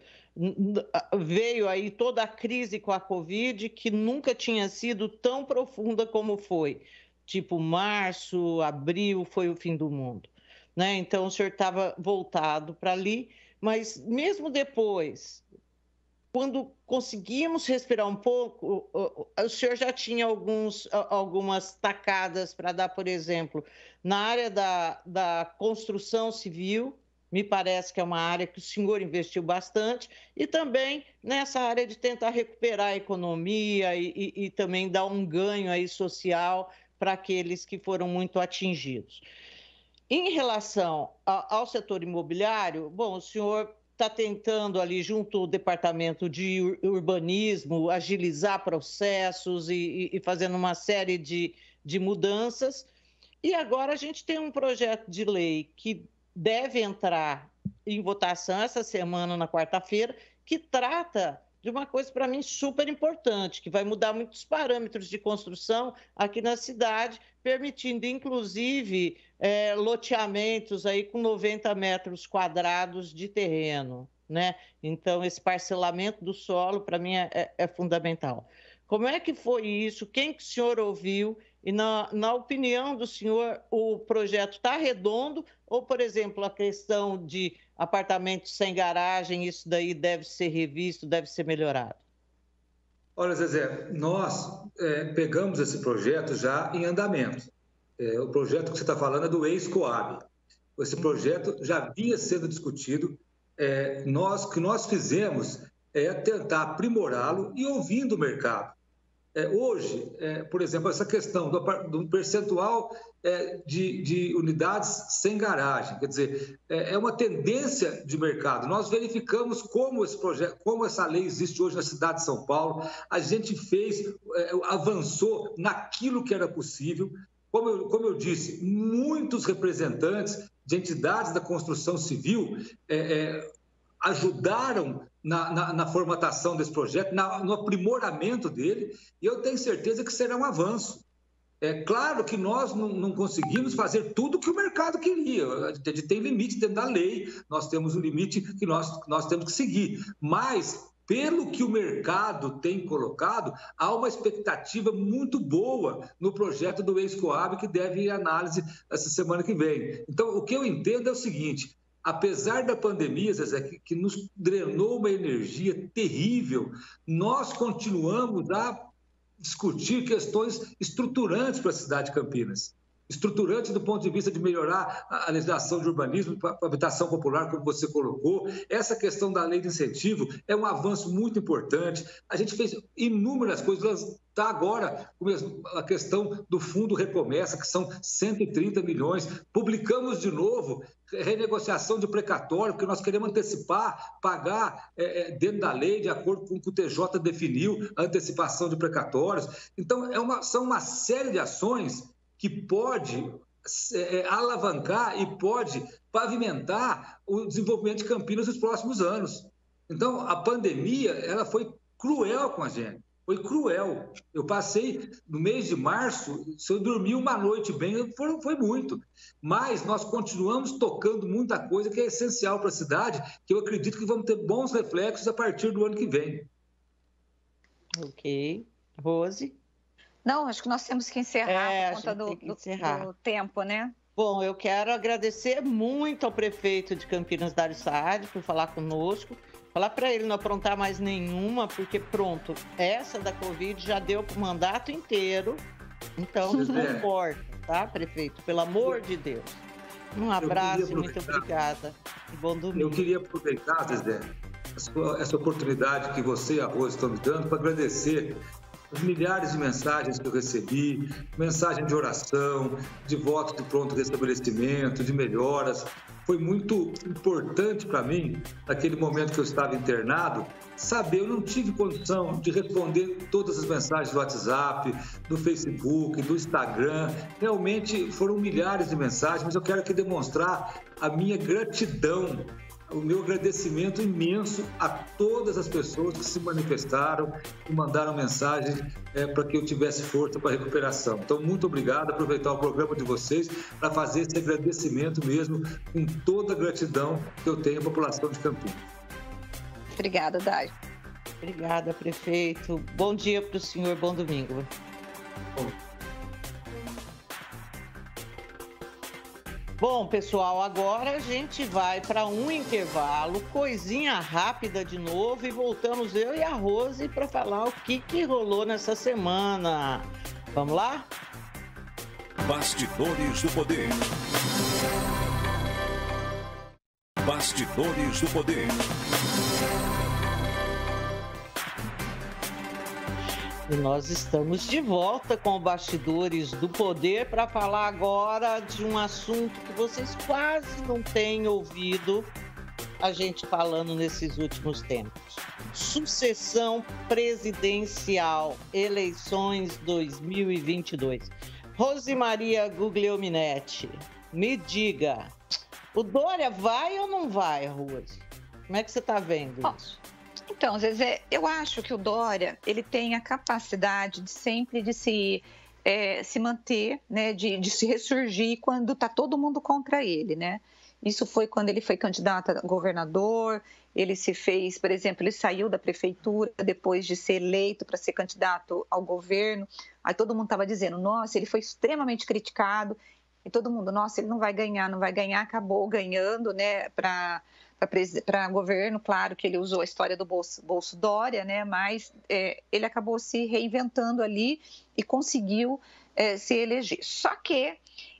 veio aí toda a crise com a Covid, que nunca tinha sido tão profunda como foi. Tipo, março, abril, foi o fim do mundo. Né? Então, o senhor estava voltado para ali, mas mesmo depois, quando conseguimos respirar um pouco, o senhor já tinha algumas tacadas para dar, por exemplo, na área da construção civil, me parece que é uma área que o senhor investiu bastante, e também nessa área de tentar recuperar a economia e também dar um ganho aí social para aqueles que foram muito atingidos. Em relação ao setor imobiliário, bom, o senhor está tentando ali junto ao Departamento de Urbanismo agilizar processos e fazendo uma série de mudanças. E agora a gente tem um projeto de lei que deve entrar em votação essa semana, na quarta-feira, que trata de uma coisa, para mim, super importante, que vai mudar muitos parâmetros de construção aqui na cidade, permitindo, inclusive, loteamentos aí com 90 metros quadrados de terreno, né? Então, esse parcelamento do solo, para mim, é fundamental. Como é que foi isso? Quem que o senhor ouviu? E, na opinião do senhor, o projeto está redondo? Ou, por exemplo, a questão de apartamentos sem garagem, isso daí deve ser revisto, deve ser melhorado? Olha, Zezé, nós pegamos esse projeto já em andamento. O projeto que você está falando é do ex-Coab. Esse projeto já vinha sendo discutido. O que nós fizemos é tentar aprimorá-lo e ouvindo o mercado. Hoje, por exemplo, essa questão do percentual de unidades sem garagem, quer dizer, é uma tendência de mercado. Nós verificamos como esse projeto, como essa lei existe hoje na cidade de São Paulo, a gente avançou naquilo que era possível. Como eu disse, muitos representantes de entidades da construção civil ajudaram na formatação desse projeto, no aprimoramento dele, e eu tenho certeza que será um avanço. É claro que nós não conseguimos fazer tudo que o mercado queria, a gente tem limite dentro da lei, nós temos um limite que nós temos que seguir, mas pelo que o mercado tem colocado, há uma expectativa muito boa no projeto do ex-Coab, que deve ir à análise essa semana que vem. Então, o que eu entendo é o seguinte: apesar da pandemia, Zezé, que nos drenou uma energia terrível, nós continuamos a discutir questões estruturantes para a cidade de Campinas. Estruturantes do ponto de vista de melhorar a legislação de urbanismo para a habitação popular, como você colocou. Essa questão da lei de incentivo é um avanço muito importante. A gente fez inúmeras coisas. Está agora a questão do Fundo Recomeça, que são 130 milhões. Publicamos de novo renegociação de precatório, porque nós queremos antecipar, pagar dentro da lei, de acordo com o que o TJ definiu, a antecipação de precatórios. Então, são uma série de ações que pode alavancar e pode pavimentar o desenvolvimento de Campinas nos próximos anos. Então, a pandemia, ela foi cruel com a gente. Foi cruel. Eu passei, no mês de março, se eu dormi uma noite bem, foi muito. Mas nós continuamos tocando muita coisa que é essencial para a cidade, que eu acredito que vamos ter bons reflexos a partir do ano que vem. Ok. Rose? Não, acho que nós temos que encerrar por conta do tempo, né? Bom, eu quero agradecer muito ao prefeito de Campinas, Dário Saad, por falar conosco. Falar para ele não aprontar mais nenhuma, porque pronto, essa da Covid já deu para o mandato inteiro. Então, não importa, tá, prefeito? Pelo amor de Deus. Um abraço e muito obrigada. E bom domingo. Eu queria aproveitar, Zezé, essa oportunidade que você e a Rose estão me dando para agradecer as milhares de mensagens que eu recebi, mensagem de oração, de voto de pronto restabelecimento, de melhoras. Foi muito importante para mim, naquele momento que eu estava internado, saber, eu não tive condição de responder todas as mensagens do WhatsApp, do Facebook, do Instagram. Realmente foram milhares de mensagens, mas eu quero aqui demonstrar a minha gratidão, o meu agradecimento imenso a todas as pessoas que se manifestaram e mandaram mensagens para que eu tivesse força para a recuperação. Então, muito obrigado, aproveitar o programa de vocês para fazer esse agradecimento mesmo, com toda a gratidão que eu tenho à população de Campinas. Obrigada, Dário. Obrigada, prefeito. Bom dia para o senhor, bom domingo. Bom, pessoal, agora a gente vai para um intervalo, coisinha rápida de novo, e voltamos eu e a Rose para falar o que rolou nessa semana. Vamos lá? Bastidores do Poder. Bastidores do Poder. E nós estamos de volta com o Bastidores do Poder para falar agora de um assunto que vocês quase não têm ouvido a gente falando nesses últimos tempos. Sucessão presidencial, eleições 2022. Rosemaria Guglielminetti, me diga, O Dória vai ou não vai, Rose? Como é que você está vendo isso? Então, Zezé, eu acho que o Dória, ele tem a capacidade de sempre de se manter, né, de se ressurgir quando está todo mundo contra ele, né? Isso foi quando ele foi candidato a governador, ele se fez, por exemplo, ele saiu da prefeitura depois de ser eleito para ser candidato ao governo. Aí todo mundo estava dizendo, nossa, ele foi extremamente criticado. E todo mundo, nossa, ele não vai ganhar, acabou ganhando, né, para governo. Claro que ele usou a história do Bolso Dória, né, mas ele acabou se reinventando ali e conseguiu se eleger. Só que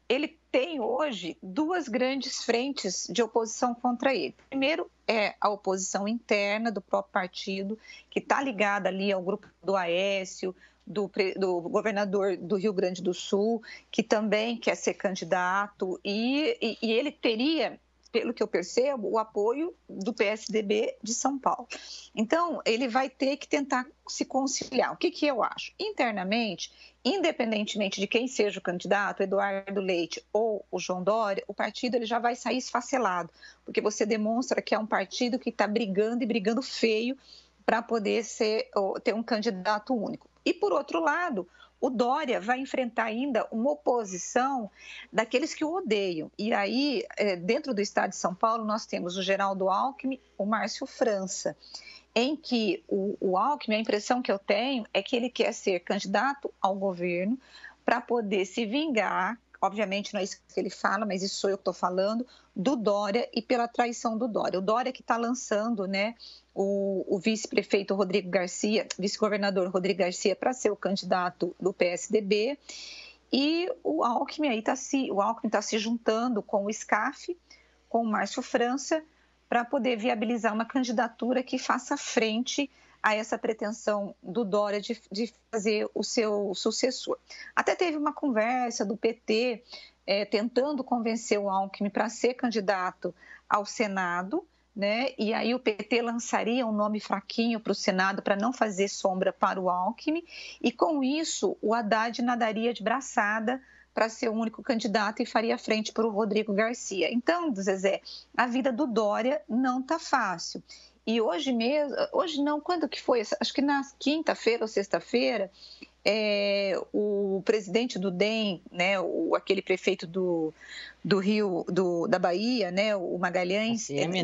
ele tem hoje duas grandes frentes de oposição contra ele. Primeiro é a oposição interna do próprio partido, que está ligada ali ao grupo do Aécio, do governador do Rio Grande do Sul, que também quer ser candidato, e ele teria, pelo que eu percebo, o apoio do PSDB de São Paulo. Então, ele vai ter que tentar se conciliar. O que eu acho? Internamente, independentemente de quem seja o candidato, Eduardo Leite ou o João Dória, o partido ele já vai sair esfacelado, porque você demonstra que é um partido que está brigando e brigando feio para poder ter um candidato único. E, por outro lado, o Dória vai enfrentar ainda uma oposição daqueles que o odeiam. E aí, dentro do estado de São Paulo, nós temos o Geraldo Alckmin, o Márcio França, em que o Alckmin, a impressão que eu tenho é que ele quer ser candidato ao governo para poder se vingar, obviamente não é isso que ele fala, mas isso sou eu que estou falando, do Dória e pela traição do Dória. O Dória que está lançando, né, o vice-prefeito Rodrigo Garcia, vice-governador Rodrigo Garcia, para ser o candidato do PSDB, e o Alckmin está se juntando com o SCAF, com o Márcio França, para poder viabilizar uma candidatura que faça frente a essa pretensão do Dória de fazer o seu sucessor. Até teve uma conversa do PT tentando convencer o Alckmin para ser candidato ao Senado, né? E aí o PT lançaria um nome fraquinho para o Senado para não fazer sombra para o Alckmin, e com isso o Haddad nadaria de braçada para ser o único candidato e faria frente para o Rodrigo Garcia. Então, Zezé, a vida do Dória não está fácil. E hoje não, quando que foi? Acho que na quinta-feira ou sexta-feira, o presidente do DEM, né, aquele prefeito do Rio, da Bahia, né, o Magalhães ACM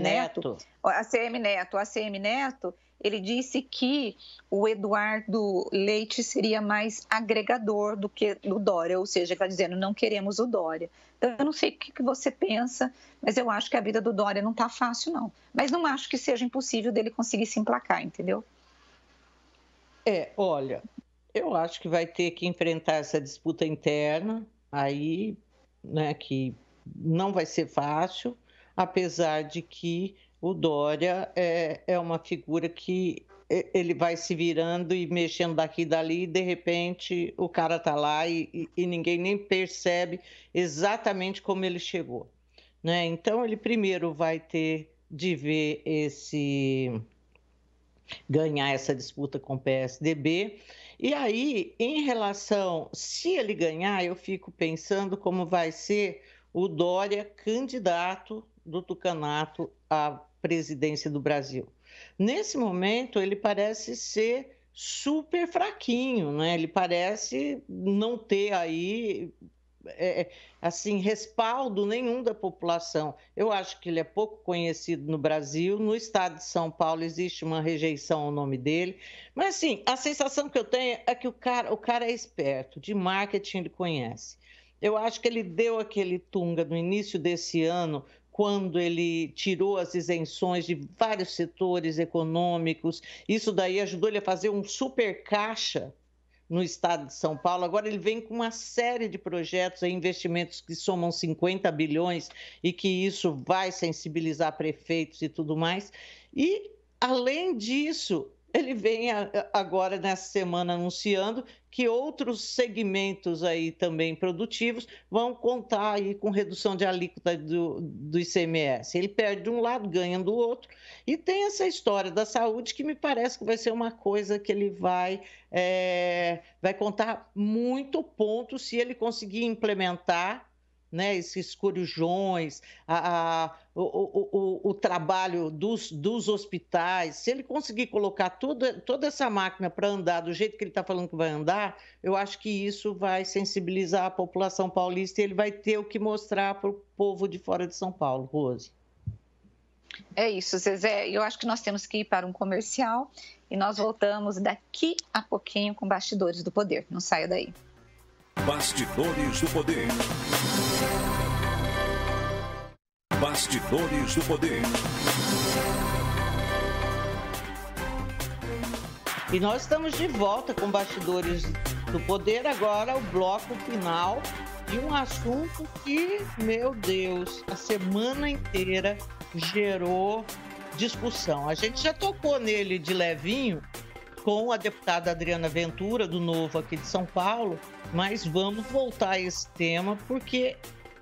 Neto, ACM Neto, ele disse que o Eduardo Leite seria mais agregador do que o Dória, ou seja, ele está dizendo, não queremos o Dória. Então, eu não sei o que você pensa, mas eu acho que a vida do Dória não está fácil, não. Mas não acho que seja impossível dele conseguir se emplacar, entendeu? Olha, eu acho que vai ter que enfrentar essa disputa interna, aí, né, que não vai ser fácil, apesar de que o Dória é uma figura que ele vai se virando e mexendo daqui e dali, e de repente o cara está lá e ninguém nem percebe exatamente como ele chegou, né? Então ele primeiro vai ter de ver ganhar essa disputa com o PSDB. E aí, em relação, se ele ganhar, eu fico pensando como vai ser o Dória candidato do Tucanato à presidência do Brasil. Nesse momento, ele parece ser super fraquinho, né? Ele parece não ter aí assim, respaldo nenhum da população. Eu acho que ele é pouco conhecido no Brasil. No estado de São Paulo existe uma rejeição ao nome dele. Mas, assim, a sensação que eu tenho é que o cara é esperto, de marketing ele conhece. Eu acho que ele deu aquele tunga no início desse ano, quando ele tirou as isenções de vários setores econômicos. Isso daí ajudou ele a fazer um super caixa no estado de São Paulo. Agora ele vem com uma série de projetos, investimentos que somam 50 bilhões e que isso vai sensibilizar prefeitos e tudo mais. E, além disso, ele vem agora, nessa semana, anunciando que outros segmentos aí também produtivos vão contar aí com redução de alíquota do ICMS. Ele perde de um lado, ganha do outro. E tem essa história da saúde que me parece que vai ser uma coisa que ele vai contar muito ponto se ele conseguir implementar, né, esses corujões, o trabalho dos hospitais, se ele conseguir colocar toda essa máquina para andar do jeito que ele está falando que vai andar, eu acho que isso vai sensibilizar a população paulista e ele vai ter o que mostrar para o povo de fora de São Paulo. Rose. É isso, Zezé. Eu acho que nós temos que ir para um comercial e nós voltamos daqui a pouquinho com Bastidores do Poder. Não saia daí. Bastidores do Poder. Bastidores do Poder. E nós estamos de volta com Bastidores do Poder, agora o bloco final de um assunto que, meu Deus, a semana inteira gerou discussão. A gente já tocou nele de levinho com a deputada Adriana Ventura, do Novo aqui de São Paulo, mas vamos voltar a esse tema porque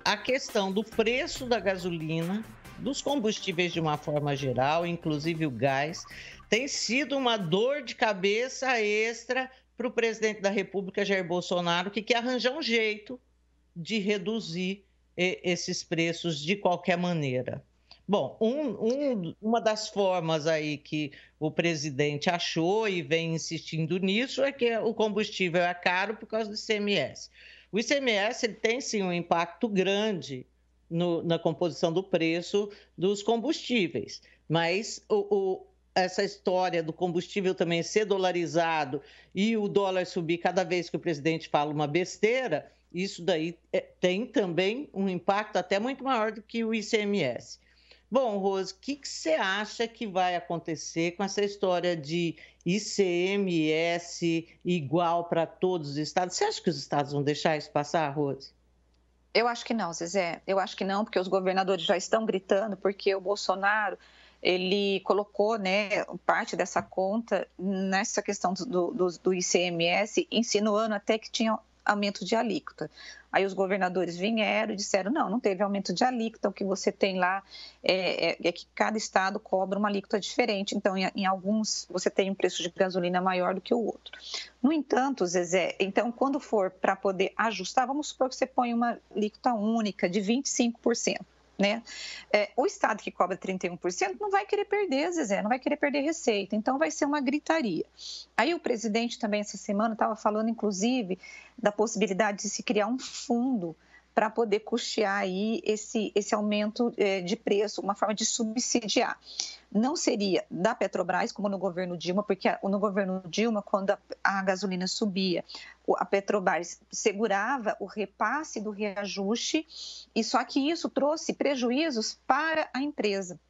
a questão do preço da gasolina, dos combustíveis de uma forma geral, inclusive o gás, tem sido uma dor de cabeça extra para o presidente da República, Jair Bolsonaro, que quer arranjar um jeito de reduzir esses preços de qualquer maneira. Bom, uma das formas aí que o presidente achou e vem insistindo nisso é que o combustível é caro por causa do ICMS. O ICMS ele tem, sim, um impacto grande na composição do preço dos combustíveis, mas essa história do combustível também ser dolarizado e o dólar subir cada vez que o presidente fala uma besteira, isso daí tem também um impacto até muito maior do que o ICMS. Bom, Rose, o que você acha que vai acontecer com essa história de ICMS igual para todos os estados? Você acha que os estados vão deixar isso passar, Rose? Eu acho que não, Zezé. Eu acho que não, porque os governadores já estão gritando, porque o Bolsonaro, ele colocou, né, parte dessa conta nessa questão do ICMS, insinuando até que tinha aumento de alíquota. Aí os governadores vieram e disseram, não teve aumento de alíquota, o que você tem lá é que cada estado cobra uma alíquota diferente, então em alguns você tem um preço de gasolina maior do que o outro. No entanto, Zezé, então quando for para poder ajustar, vamos supor que você põe uma alíquota única de 25%. Né? O estado que cobra 31% não vai querer perder, Zezé, não vai querer perder receita, então vai ser uma gritaria. Aí o presidente também essa semana estava falando, inclusive, da possibilidade de se criar um fundo para poder custear aí esse aumento de preço, uma forma de subsidiar. Não seria da Petrobras, como no governo Dilma, porque no governo Dilma, quando a gasolina subia, a Petrobras segurava o repasse do reajuste, e só que isso trouxe prejuízos para a empresa,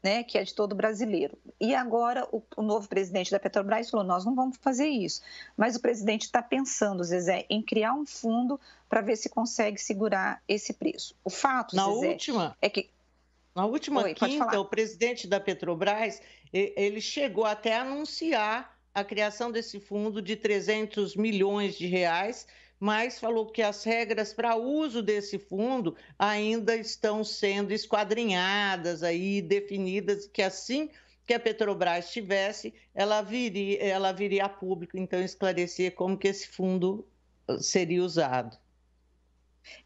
né, que é de todo brasileiro. E agora o novo presidente da Petrobras falou, nós não vamos fazer isso. Mas o presidente está pensando, Zezé, em criar um fundo para ver se consegue segurar esse preço. O fato, Zezé, é que... Na última quinta, o presidente da Petrobras, ele chegou até a anunciar a criação desse fundo de 300 milhões de reais, mas falou que as regras para uso desse fundo ainda estão sendo esquadrinhadas, aí, definidas, que assim que a Petrobras tivesse, ela viria a público, então, esclarecer como que esse fundo seria usado.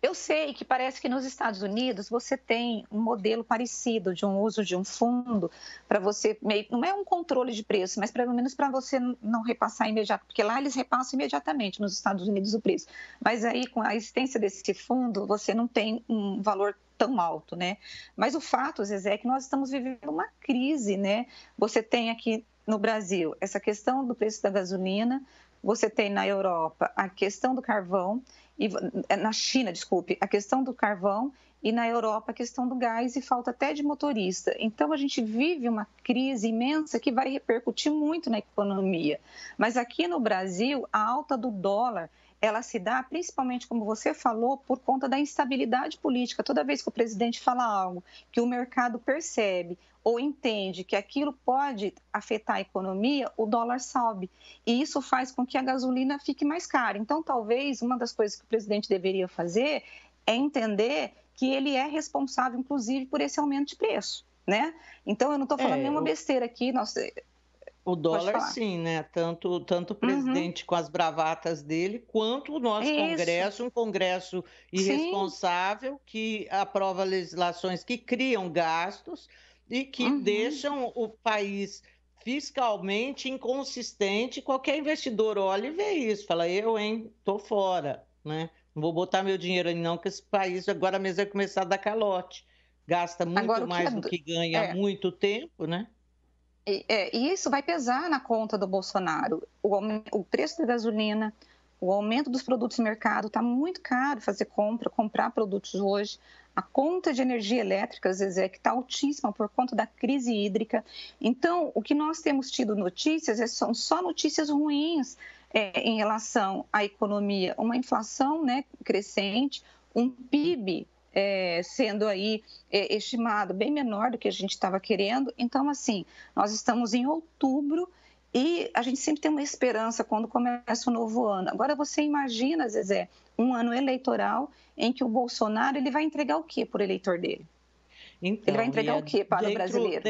Eu sei que parece que nos Estados Unidos você tem um modelo parecido de um uso de um fundo para você, não é um controle de preço, mas pelo menos para você não repassar imediatamente, porque lá eles repassam imediatamente nos Estados Unidos o preço. Mas aí com a existência desse fundo, você não tem um valor tão alto, né? Mas o fato, Zezé, é que nós estamos vivendo uma crise, né? Você tem aqui no Brasil essa questão do preço da gasolina, você tem na Europa a questão do carvão, na China, desculpe, a questão do carvão e na Europa a questão do gás e falta até de motorista. Então, a gente vive uma crise imensa que vai repercutir muito na economia. Mas aqui no Brasil, a alta do dólar, ela se dá principalmente, como você falou, por conta da instabilidade política. Toda vez que o presidente fala algo que o mercado percebe ou entende que aquilo pode afetar a economia, o dólar sobe. E isso faz com que a gasolina fique mais cara. Então, talvez, uma das coisas que o presidente deveria fazer é entender que ele é responsável, inclusive, por esse aumento de preço, né? Então, eu não estou falando nenhuma besteira aqui. O dólar, sim, né? Tanto o presidente com as bravatas dele, quanto o nosso Congresso, um Congresso irresponsável que aprova legislações que criam gastos e que deixam o país fiscalmente inconsistente. Qualquer investidor olha e vê isso, fala, tô fora, né? Não vou botar meu dinheiro aí não, que esse país agora mesmo vai começar a dar calote. Gasta muito mais do que ganha há muito tempo, né? E isso vai pesar na conta do Bolsonaro. O preço da gasolina, o aumento dos produtos no mercado, está muito caro fazer comprar produtos hoje. A conta de energia elétrica, Zezé, que está altíssima por conta da crise hídrica. Então, o que nós temos tido notícias são só notícias ruins em relação à economia. Uma inflação, né, crescente, um PIB sendo aí estimado bem menor do que a gente estava querendo. Então, assim, nós estamos em outubro e a gente sempre tem uma esperança quando começa o novo ano. Agora, você imagina, Zezé, um ano eleitoral em que o Bolsonaro ele vai entregar o quê para o eleitor dele? Então, ele vai entregar o quê para o brasileiro?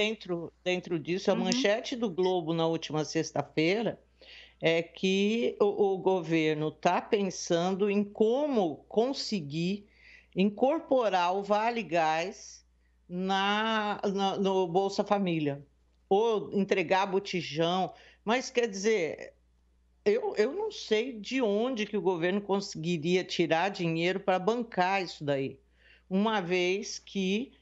Dentro disso, a manchete do Globo na última sexta-feira é que o governo está pensando em como conseguir incorporar o Vale Gás no Bolsa Família, ou entregar botijão, mas quer dizer, eu não sei de onde que o governo conseguiria tirar dinheiro para bancar isso daí, uma vez que,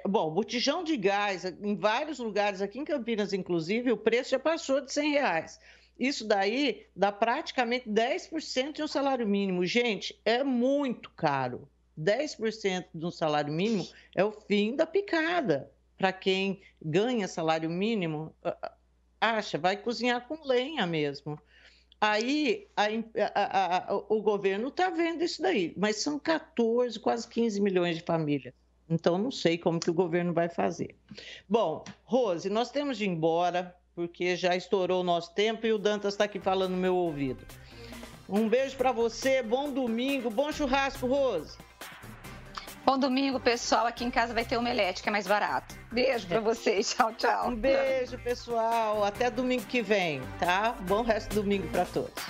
botijão de gás, em vários lugares, aqui em Campinas, inclusive, o preço já passou de R$100. Isso daí dá praticamente 10% de um salário mínimo. Gente, é muito caro. 10% de um salário mínimo é o fim da picada. Para quem ganha salário mínimo, vai cozinhar com lenha mesmo. Aí o governo está vendo isso daí, mas são 14, quase 15 milhões de famílias. Então, não sei como que o governo vai fazer. Bom, Rose, nós temos de ir embora, porque já estourou o nosso tempo e o Dantas está aqui falando no meu ouvido. Um beijo para você, bom domingo, bom churrasco, Rose. Bom domingo, pessoal. Aqui em casa vai ter omelete, que é mais barato. Beijo para vocês. Tchau, tchau. Um beijo, pessoal. Até domingo que vem, tá? Bom resto de domingo para todos.